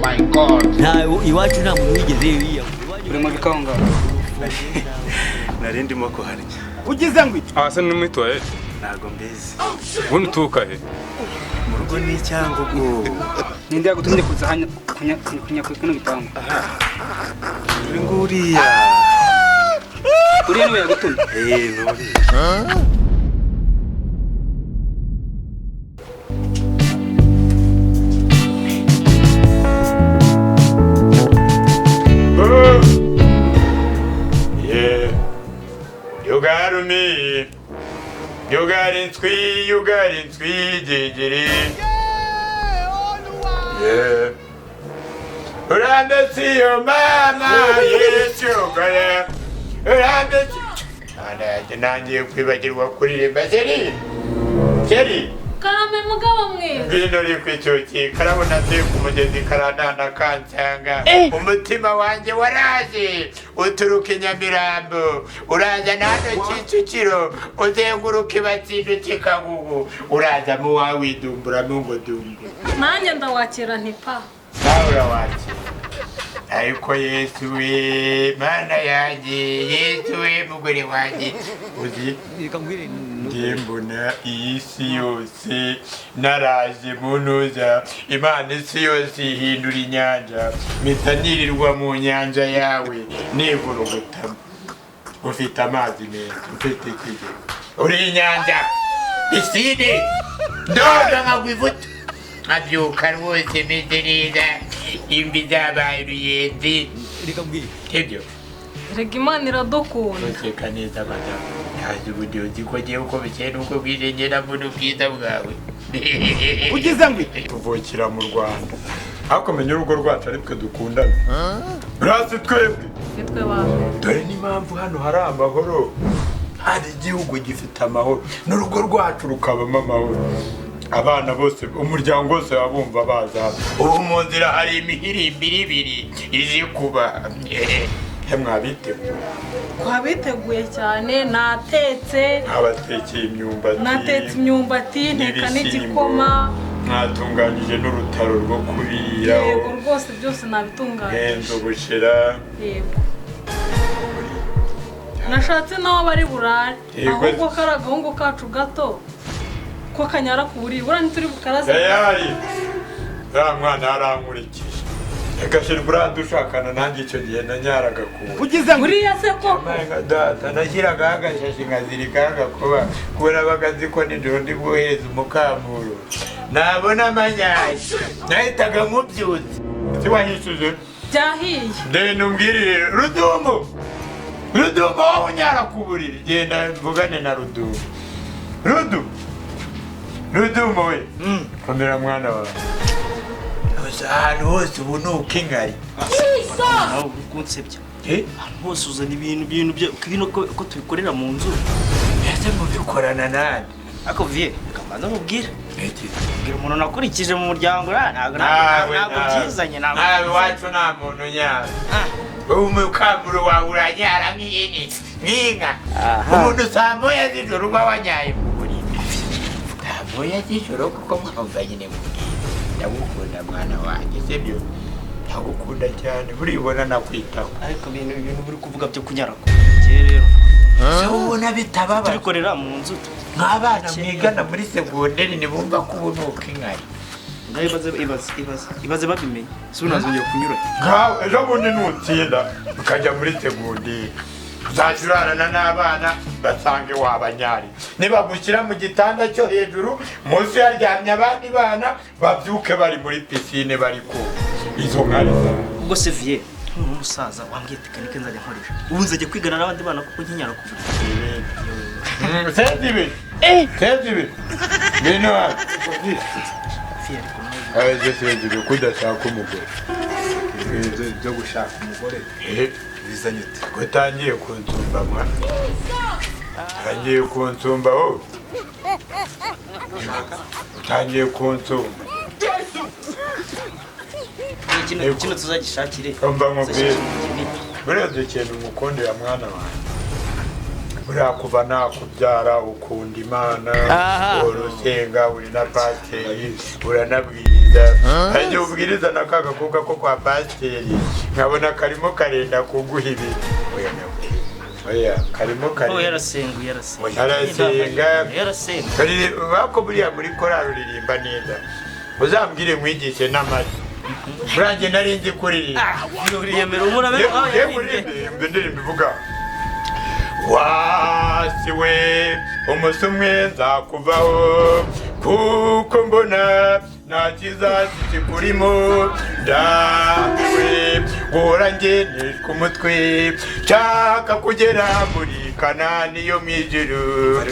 my god. Ntawe iwacu nta muntu wigeze yiya. Uri mu bikanga. Narindimo ko harya. Ugize ngo iki? Asa n'umwitwaye. Nago mbizi. Ubundi uturuka he? Mu rugo ni Cyangugu. Ninde yagutumye kuza hanya kunya kuno bitanga? Uri nguriya. Uriya niwe yagutumye? Nuri. You got in sweet, digiri. Yeah. Uranda see your mama, yes, you got it. Uranda. Nanjye kwibagirwa kuririmba Seri. Karame mugabo mwe. Ngino ri kwicuki karabona te ku mugezi karanana kansanga. Umutima wanje waraje uturuka Nyamirambo. Uraza nano Kicukiro uzenguruka Ibatsindu Kikagugu. Uraza mu wawe dumbura mungo dumbu. Nanjye ndawakira ntipa. Saura wachi. Ariko Yesu we mana yanjye Yesu we mugore wanjye uzi ndimbona isi yose naraje munoza Imana isi yose ihindura inyanja mitanirirwa mu nyanja yawe nivurugutama ufite amazi meza ufite ikigega uri inyanja isine ndoga nkagwivuta abyuka rwose meze neza imbi zabaye uruyenzi ibyo Rega Imana iradukunda ntukeka neza madamu ntazi uburyo uzi ko ngewe uko bikeye nuko bwirengera mbona ubwiza bwawe Ugize ngo tuvukira mu Rwanda ariko menya urugo rwacu ari twe dukundana urasi twebwe nitwe bawe dore n'impamvu hano hari amahoro hari igihugu gifite amahoro n'urugo rwacu rukabamo amahoro abana bose umuryango wose babumva baza ubu mu nzira hari imihirimbiri ibiri ije kuba mwabiteguye twabiteguye cyane natetse abatekeye imyumbati natetse imyumbati nteka n'igikoma mwatunganyije n'urutaro rwo kubiriraho yego rwose byose nabitunganyije henze ubushera yego nashatse naho bari burare ahubwo kari agahungu kacu gato ko kanyara ku buriri buriya ntituri bukaraze yari ya mwana yarankurikije agashira burandi ushakana nanjye icyo gihe nanyaraga ku Ugize ngo buriya se koko nka data nashyiragaho agashashi nkazirikaho agakuba kubera bagazi ko nijoro ndi bwohereza umukamuro nabona amanyayi nahitaga mubyutse si wahishuje byahiye ndende umbwirire Rudumu wowe unyara ku buriri genda mvugane na Rudumu Rudumu we komera mwana wawe ahantu hose ubu ni ukingari Nawe kunsebya. Ahantu hose uzana ibintu ko tubikorera mu nzu. ese mubikorana nani Ako vie, kamanza mubwira. Ngira umuntu nakurikije mu muryango ntabwo byizanye nawe wacu nta muntu nyara umukamuro wawe uranyara nk'inka umuntu saa moya z'ijoro uba wanyaye mu buriri saa moya z'ijoro kuko mwumva nyine mubwira ndagukunda mwana wanjye sibyo ndagukunda cyane buribona nakwitaho ariko ibintu buri kuvuga byo kunyara ko rero ubona bitababa tubikorera mu nzu nk'abana mwigana muri segonderi ntibumva ko ubu ni uk'inkari ibaze babimenye si unazongera kunyura nkawe ejo bundi nutsinda ukajya muri segonderi uzajya urarana n'abana basange wabanyari nibagushyira mu gitanda cyo hejuru munsi yaryamye abandi bana babyuke bari muri pisine bari koga izo nkari zawe ubwo se vie nk'umusaza wambwiye tekinike nzajya nkoresha ubu nzajya kwigana n'abandi bana kuko nkinyara ku buriri Sezibi ngwino hano Sezibi kudashaka umugore Byo gushaka umugore bizanye ute utangiye kunsumba mwana utangiye kunsumba wowe utangiye kunsumba kino tuzagishakire umva nkubwire buriya dukeneye umukundira mwana wanjye buriya kuva nakubyara ukunda Imana urusenga uri na pasiteri uranabwiriza ubwiriza ajye ubwiriza na ka gakobwa ko kwa pasiteri nkabona karimo karenda kuguha ibintu oya karimo karenda yarasenga bako buriya muri korali uririmba neza uzambwire mwigishe n'amajwi burangiye nari nzi kuririmba uriyemera umurabera nkawe yaririmba indirimbo ivuga wasiwe umunsi umwe nzakuvaho kuko mbona nta kizazi kikurimo ndawe guhora ngeneshwa umutwe nshaka kugera muri Kanani yo mw'ijuru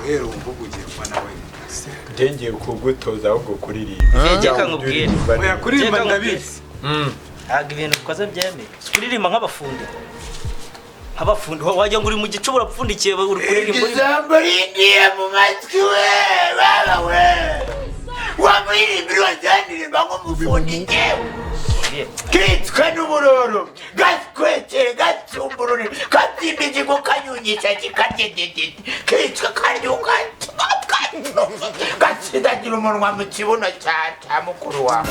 rero umvugo ugiye kuba nawe ngiye kugutoza ahubwo kuririmba reka nkubwire oya kuririmba ndabizi ntabwo ibintu bikoze byemeye kuririmba nk'abafundi wajya ngo uri mu gicuba urapfundikiye uri kuririmba ijambo rindiye mu matwi we baba we wamuririmbira wajyaniririmba nk'umufundi ngewe kitwe n'uburoro gakwekere gatsumburure kabyimba ikigo kanyunyisha kikadededede kitwe kanyuka gatsidagira umunwa mu kibuno cya mukuru wawe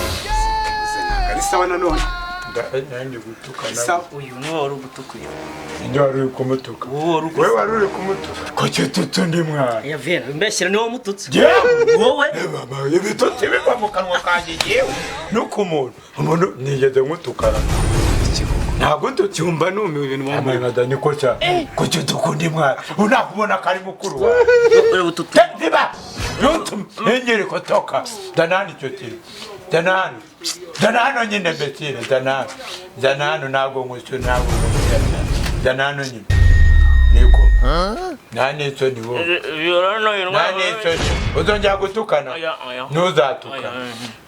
ari sawa nanone nanjye gutukana uyu niwe wari ugutukuye njye wari uri kumutuka we wari uri kumutuka ko cyututu ndi mwana yavera mbeshyira niwe wamututse wowe ibitotsi biva mu kanwa kanjye yewe no ku umuntu nigeze nkutukana ntabwo cyumba numiwe ibintu mwambaye nkada niko cyane ko cyutuku ndi mwana unakubona kari mukuru wawe uri bututu ndiba ntengere ko toka danani cyo kiri danano nyine mbetire danano ntabwo nkucyo danano nyine niko nanico ni wowe nanico ni uzongera gutukana ntuzatuka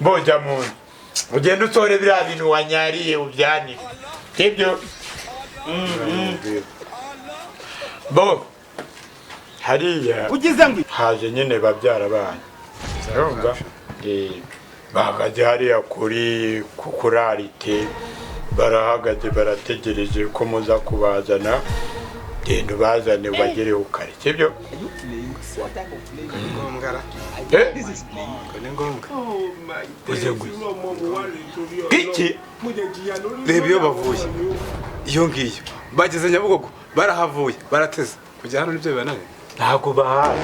mbojya mu nzu ugenda utore biriya bintu wanyariye ubyanire sibyo bo hariya haje nyine babyara banyu urumva bahagaze hariya kuri arite barahagaze barategereje ko muza kubazana genda ubazane ubagereho kare sibyo iki reba iyo bavuye iyo ngiyo bageze Nyabugogo barahavuye barateze kujya hano nibyo bibanaye ntabwo bahaye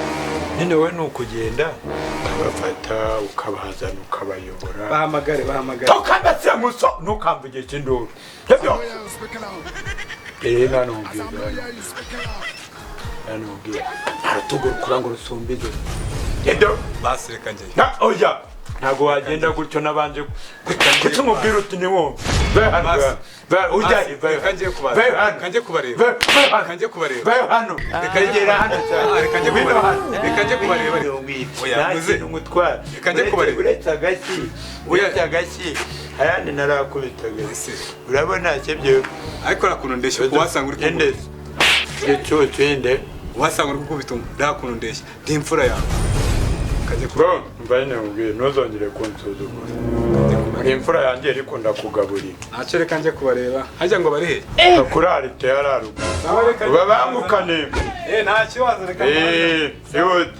nyine we ni ukugenda ukabafata ukabazana ukabayobora bahamagare ukambatse muso ntukamvuge kinduru sibyo nanubwira aratugura kuranga urusumbizo sibyo basireka njye oya ntabwo wagenda gutyo nabanje kuki mubwira uti ni wumve kanjye kubareba vayo hano rekagera hano cyane reka njye kubareba oya muze umutwara reka njye kubareba uretse agashyi ayandi narakubitaga urabona cyebyo ariko rakuno ndeshya kuwasanga uri kubita cyo cyende wasanga uri kubita rakuno ndeshya ndi imfura yawe bro mbayine ubwire ntuzongere kunsuzugura ni imfura yanjye ariko ndakugaburira ntacyo reka njye kubareba hajya ngo bari kuri arite yararuka babangukane nta kibazo reka ihute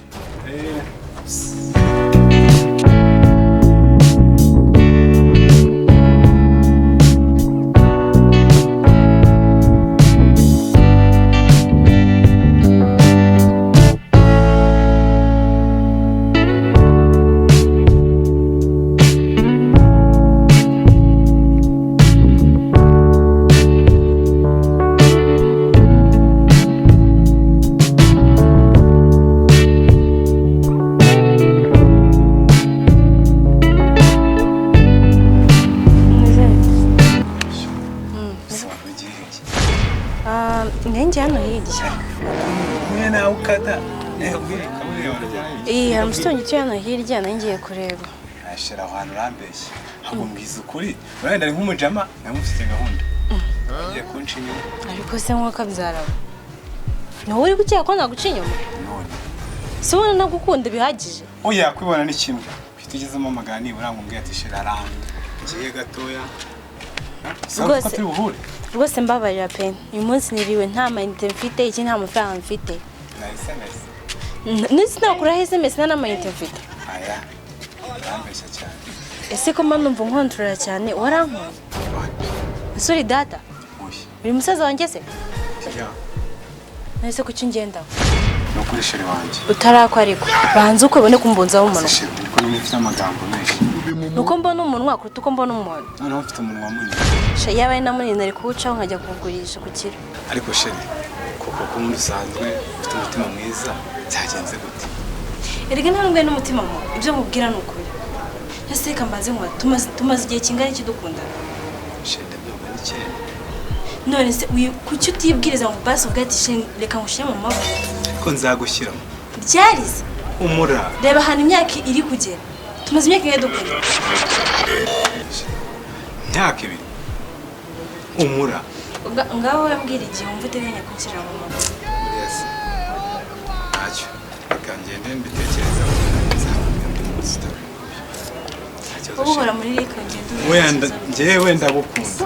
hari umusitoni utuye hano hirya nangiye kureba ashira ahantu rambeshye ahubwo mbwiza ukuri urenda ari nk'umujama namufite gahunda agiye kunca inyuma ariko se nk'uko abyaraba nawe uri gukeka ko naguca inyuma none si ubona nagukunda bihagije oya kwibona ni kimwe ufite ugezemo amagana nibura ngo mbwiye ati shira arange ngiye gatoya rwose mbabarira pe uyu munsi niriwe nta mayinite mfite iki nta mafaranga mfite na SMS nisi nakura SMS nta mayinite mfite aya urambeshya cyane. ese ko mba numva nkontorora cyane warankunda ese uri data Oya. uri musaza wanjye se Ya. nahise kuki ungendaho Ni ukuri sheri wanjye. utarakwa ariko banza uko ubone kumbunzaho umunwa Sheri niko niba ufite amagambo menshi. nuko mbona umunwa kuruta uko mbona umuntu Noneho ufite umunwa munini. sha yaba ari na munini ari kuwucaho nkajya kuwugurisha ku kiro Ariko sheri kuko kundi usanzwe ufite umutima mwiza byagenze gute? erega nta nubwo n'umutima mu ibyo mubwira ni ukuri ese reka mbanze nkuba tumaze igihe kingana iki dukundana Sheri ndabyumva ni kera. none se kuki utibwiriza ngo basi uvuga ati "Shen, reka ngushyire mu mavuta Ariko nzagushyiramo. ryarize Umura. reba ahantu imyaka iri kugera tumaze imyaka ingahe dukundana Imyaka ibiri. Umura. ngaho wambwira igihe wumva uteganya kunshyira mu mavuta Yes. Ntacyo. Reka ngende mbitekerezaho. Nzakubwira undi munsi utabizi. Nta kibazo, wowe uhora Sheri. muri reka ngende Wenda njyewe ndagukunda.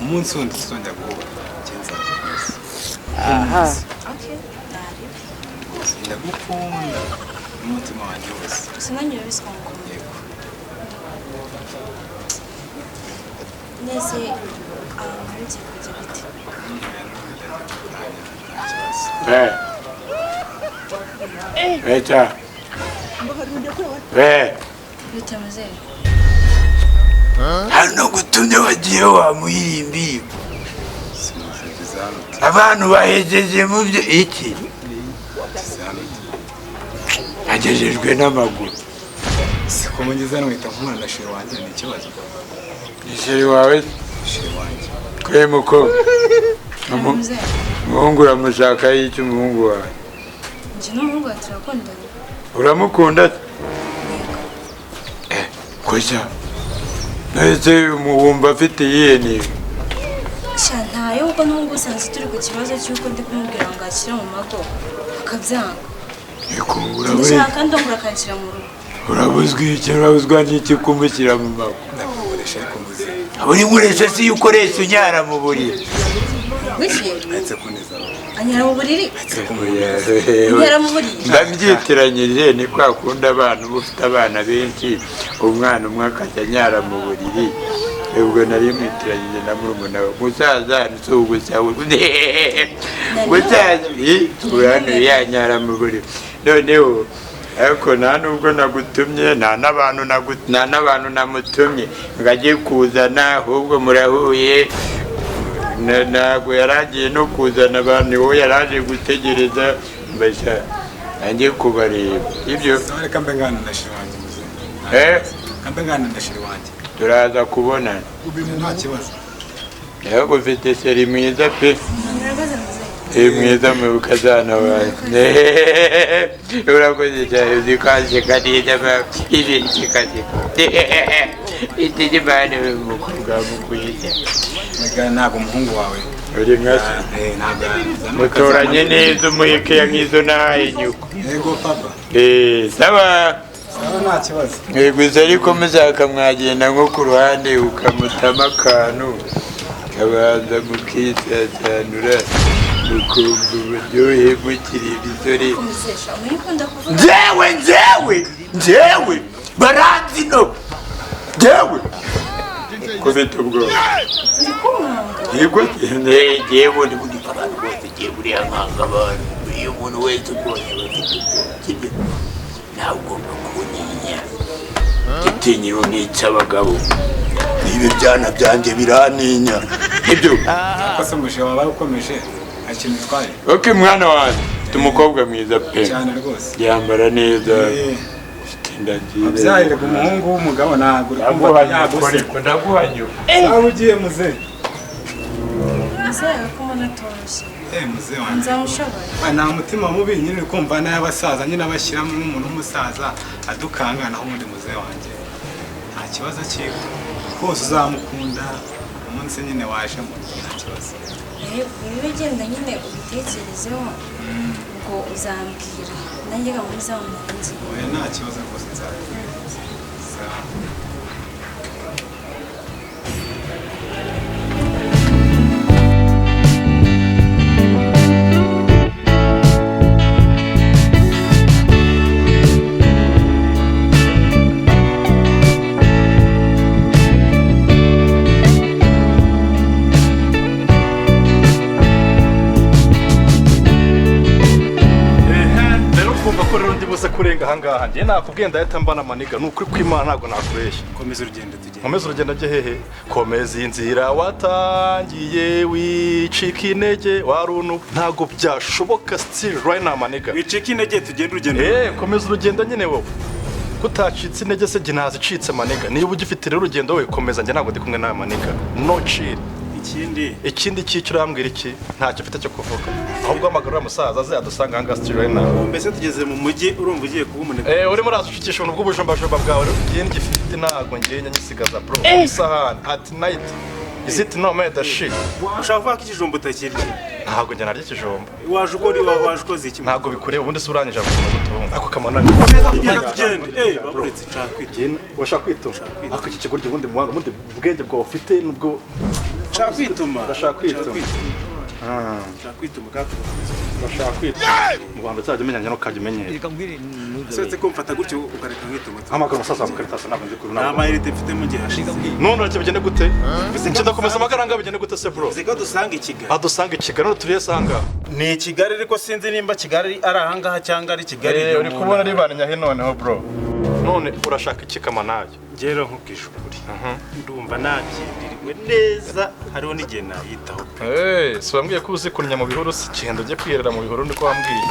Umunsi wundi tuzongera guhura. Njye nzakubwira. Aha. okay ndahari Ndagukunda n'umutima wanjye wose. gusa nanjye urabiswa mukunda Yego. neze ahantu kujya bite Weta. We. bite muzehe Hano gutumye wagiye wamuhirimbi. Sinuzigeze hano. Abantu bahejeje mu byo iki? Ngeze hano. Agejejwe n'amaguru. Siko mugeze hano nkita nk'umwana na sheri wanjye ni ikibazo. Isheri wawe Sheri wanjye. kwemuko. muzehe Umuhungu uramushaka iki umuhungu wawe? njye n'umuhungu wawe turakundana Uramukunda? Kocha. Nahise umuwumva afite iyihe niba? sha ntayo kuko n'ubwo usanzwe turi ku kibazo cy'uko ndi kumubwira ngo ashyire mu mago akabyanga ndashaka ndongera akanshyira mu rugo Urabuzwa iki? Urabuzwa n'iki kumushyira mu mago? Ndakugurisha ariko muzehe. Buri nkoresha si iyo ukoresha unyara mu buriri. wishyuye Ndetse kuneza. anyara mu buriri anyara mu buriri Ndabyitiranyirije ni kwa kundi abana uba ufite abana benshi umwana umwe akajya anyara mu buriri ubwo nari mwitiranyije na murumuna we musaza si ugusa musaza urano yanyara mu buriri noneho ariko nta nubwo nagutumye nta n'abantu namutumye ngo ajye kuzana ahubwo murahuye ntabwo yaragiye no kuzana abantu wowe yaraje gutegereza mbashya nanjye kubareba ibyo Reka mbe ngana na sheri wanjye muzehe. Kambe ngana na sheri wanjye. turaza kubonana Nta kibazo. yego ufite seri mwiza pe murakoze muzehe mwiza mu kazana wanjye urakoze cyane uzikaseka neza ibintu kikaseka itege bane mukobwa mukwiye Reka ntabwo umuhungu wawe. uri mwasi Ntabwo. mutoranye neza umuhekeya nk'izo nahaye nyuko Yego papa. sawa Sawa nta kibazo. gusa ariko muzaka mwagenda nko ku ruhande ukamutama akantu kabanza mukisasanura mukumva uburyohe mukiri ibisore muzehe sha muri kunda kuvuga njyewe baranzi no njyewe kubita ubwoba ndi kumwanga yego njyewe ni muri abantu bose njyewe uriya nkanga abantu iyo umuntu wese ubonye bafite ubwenge nawe ugomba kunyinya gitinyiro nica abagabo niba ibyana byanjye birantinya nibyo Kose mushe wabaye ukomeje. Nta kintu bitwaye. oke mwana wanjye ufite umukobwa mwiza pe Cyane rwose. yambara neza Eh. ufite inda nziza Abyahire ku muhungu w'umugabo ntabwo uri kumva yaguze. ndaguhanyuka Aho ugiye muzehe. muzehe ko mbona atoroshye Muzehe wanjye. nzamushobora Nta mutima mubi nyine uri kumva n'abasaza nyine abashyiramo nk'umuntu w'umusaza adukanga naho ubundi muzehe wanjye. Nta kibazo cyiwe. Rwose uzamukunda umunsi nyine waje mu rugo nta kibazo. niba ugenda nyine ubitekerezeho ngo uzambwira nanjye gahunda zamuhanze Oya nta kibazo rwose nzabikora. Sawa. ahangaha njye nakubwiye ndahita mbana maniga nukuri kw'Imana ntabwo nakubeshya. Komeza urugendo tugende. Komeza urugendo ajye hehe? Komeza inzira watangiye wicika intege warunu ntabwo byashoboka still right now maniga. Wicika intege tugende urugendo. Komeza urugendo nyine wowe. Kutacitse intege se jye ntazicitse maniga. Niba ugifite rero urugendo we komeza njye ntabwo ndi kumwe nawe maniga. No chill. Ikindi cyiciro urambwira iki ntacyo mfite cyo kuvuga ahubwo amagarura umusaza aze adusanga hanga still right now. Mbese tugeze mu mujyi urumva ugiye kuba umunebwe. Urimo urasushikisha ubuntu bw'ubujombajomba bwawe ngiye ngifite ntago ngiye nyisigaza bro. Isahani at night is it no made the shit. Ushaka kuvuga ko ikijumba utakirya? Ntago njye narya ikijumba. Waje ukoze iki? Ntago bikureba ubundi se urangije avuga gutunga ako kamana. Tugende. Baburetse nshaka kwituma. Washaka kwituma. Ako iki kiguryo ubundi muhanga ubundi ubwenge bwawe ufite nubwo nshaka kwituma. Ndashaka kwituma. Nshaka kwituma gato. Ndashaka kwituma. Mu Rwanda cyajya umenyanya no kajya umenyera. Setse ko mfata gutyo ukareka kwituma. Amagara umusaza mukaritasa ntabwo ndi kuri nawe. Amayirite mfite mu gihe hashize. None uracyo bigende gute? Nshaka komeza amagaranga bigende gute se bro? Zika dusanga Kigali. Adusanga Kigali no turiye sanga. Ni Kigali ariko sinzi nimba Kigali ari ahangaha cyangwa ari Kigali. Uri kubona ari banenya he noneho bro. None urashaka iki kamanaye? Ngero nkubwisha ukuri. Ndumva nabyindiriwe neza hariho n'igihe nayitaho. Si wambwiye ko uzi kunya mu bihuru si kigendo ugiye kwirera mu bihuru niko wambwiye.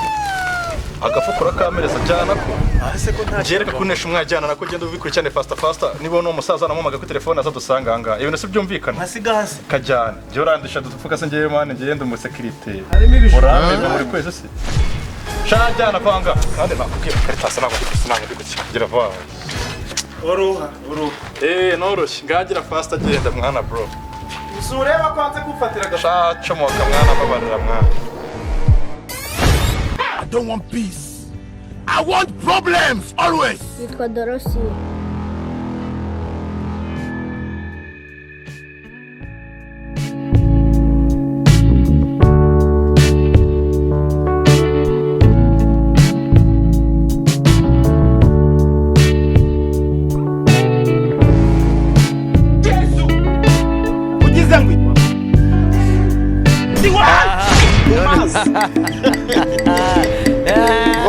Agafukura kamereza jyana ko. Ase ko nta jereka kunesha umwajyana nako genda ubikurikirane fasta niba no musaza namumaga kuri telefone azadusanga hanga. Ibintu si byumvikana. Hasiga hasi. Kajyana. Je urandisha dufuka se ngiye mane ngiye ndi mu security. Urambe muri kwese si. Shajyana vanga. Kandi nakubwiye karitasa nako sinanga ndikugira vawe. Oruha. Noroshye ngagira fasta genda mwana bro. Usureba kwanze gufatira gashacho moka mwana babarira mwana. I don't want peace. I want problems always. Yitwa Dorosi.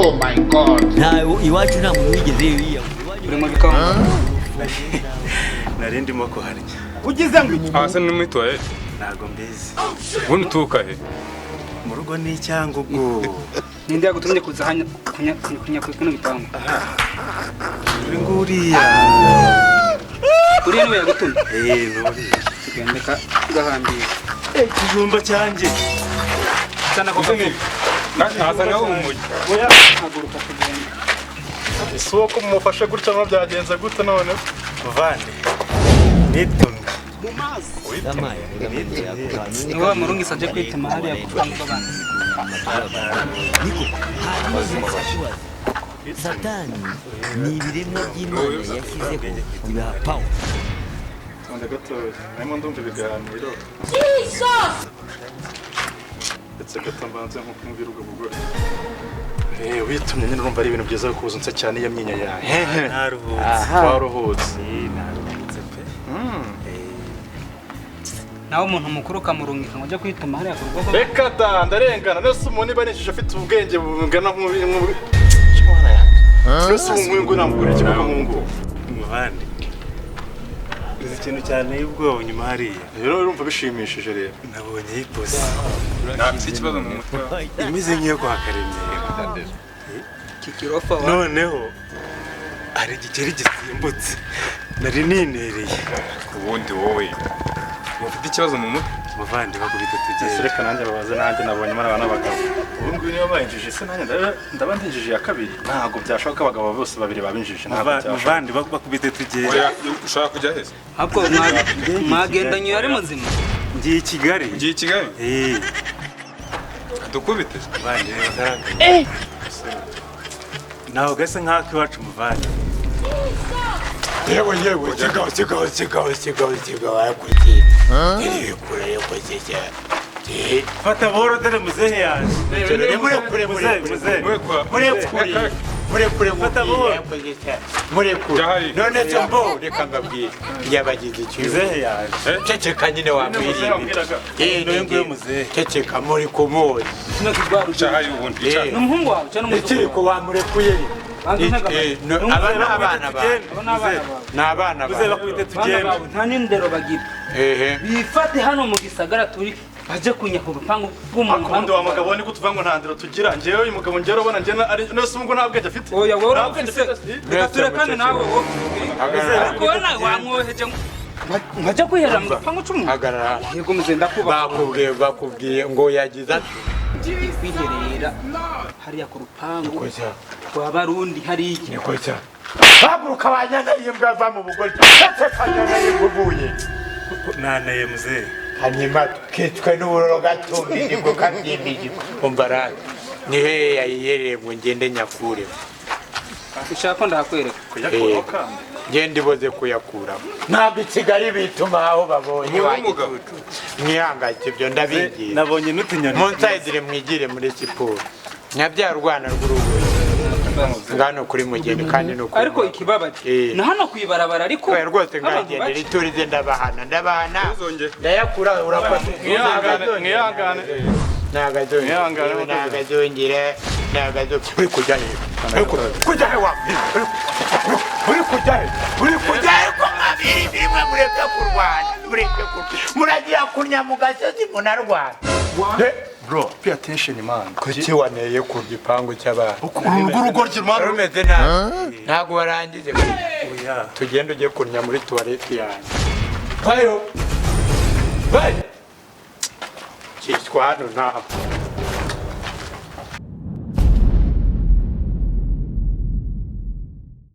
Oh my God. Iwacu nta muntu wigeze yiya. Uri mu bikamba. Nari ndimo kuharya. Ugize ngo asa ni toilette. Ntago mbizi. Ubundi uturuka he? Mu rugo ni Cyangugu. ninde yagutumye kuza hanya kunya kuno bitanga. Uri nguriya. Uriya niwe yagutumye? Nuri. Tugandeka gahambiye. Kijumba cyanjye. Sana ko kumwe. Asa naho umujyi. Oya haguruka tugenda. Isoko mumufashe gutya no byagenze gute none? Vande. Nitumye. Niwe murungi saje kwituma hariya kuvanga abantu. Satani ni ibiremwa by'Imana yashyizeho bibaha power. Tonde gatoya. Arimo ndumva ibiganiro. Ndetse gatambanze nko kumvira ubwo bugore. Witumye nyine urumva ari ibintu byiza kuza unse cyane iyo myinya yawe. Naruhutse. Waruhutse. Naruhutse pe. Nawe umuntu mukuru kamurungika ngo ajya kwituma hariya ku rugo. Reka da ndarengana nese umuntu iba nishije afite ubwenge bungana nk'ubu. Nese umwungu namugura iki kuko mungu. Muvandi. Uzi ikintu cyane y'ubwoba nyuma hariya. Rero urumva bishimishije rero. Nabonye yipoze. Ntabwo ikibazo mu mutwe. Imize nk'iyo kwa Karemera. Kikirofa wa. Noneho ari igikeri gisimbutse. Nari ninereye. Ubundi wowe ufite ikibazo mu mutwe. Muvandi bagubita tugeze. Reka nanjye babaze nanjye nabonye mara abana bagabo. Ubu ngubu niyo bayinjije se nanjye ndaba ndinjije ya kabiri. Ntago byashoboka abagabo bose babiri babinjije ntabwo. Muvandi bakubite tugeze. Oya ushaka kujya heza. Hako mwagendanye ari muzima. Ngiye i Kigali. Ugiye i Kigali? Dukubite. Muvandi bagaragaye. Naho gasa nk'ako iwacu Muvandi. Yewe kigaho akuti. Kure kwese. Fata boro dore muzehe yaje. Murekure fata boro. Murekure. None cyambo reka ngabwiye. Yabagize iki. Muzehe yaje. Ceceka nyine wambiriye. Ndoye muzehe. Ceceka muri kumuri. Kino kigwaru Cyahaye ubundi. n'umuhungu wawe cyane Iki ko wamurekuye. aba ni abana bawe ni abana bawe nta n'indero bagira bifate hano mu gisagara turi baje kunya ku rupangu rw'umuntu akundi wa mugabo ni kutuvuga ngo nta ndero tugira njyewe uyu mugabo njyewe urabona njye ari nose ubwo nta bwenge afite oya wowe urafite reka turekane nawe wowe ariko nawe wamwoheje nkajya kwihera mu rupangu c'umuntu hagarara yego muze ndakuba bakubwiye ngo yagize ati kwiherera hariya ku rupangu kwa barundi hari iki haguruka wanyangariye mbwa va mu bugore kanyangariye bubuye nanaye muzee hanyuma kicwe n'uburoro gatumbi nibwo kabyimbije umbarani ni he yayiyereye ngo ngende nyakure ushaka ko ndakwereka kuyakura ngende boze kuyakura ntabwo ikigali bituma aho babonye wagicucu mwihangayike ibyo ndabigiye nabonye n'utunyoni munsayidire mwigire muri siporo nyabyara urwana rw'urugo ngano kuri mugeni kandi no ariko ikibabaje na hano kwibarabara ariko rwose ngagendera iturize ndabahana ndayakura urafata mwihangane nagazongere uri kujya he uri kujya he ko mwabiri birimwe mureke kurwana muragira kunya mu gasozi munarwana bro pay attention man kuki waneye ku gipangu cy'abantu urugo ry'imana rumeze nabi ntabwo warangije tugende ujye kunya muri tuwarete yanjye bayo bayo cyitwa hano ntabwo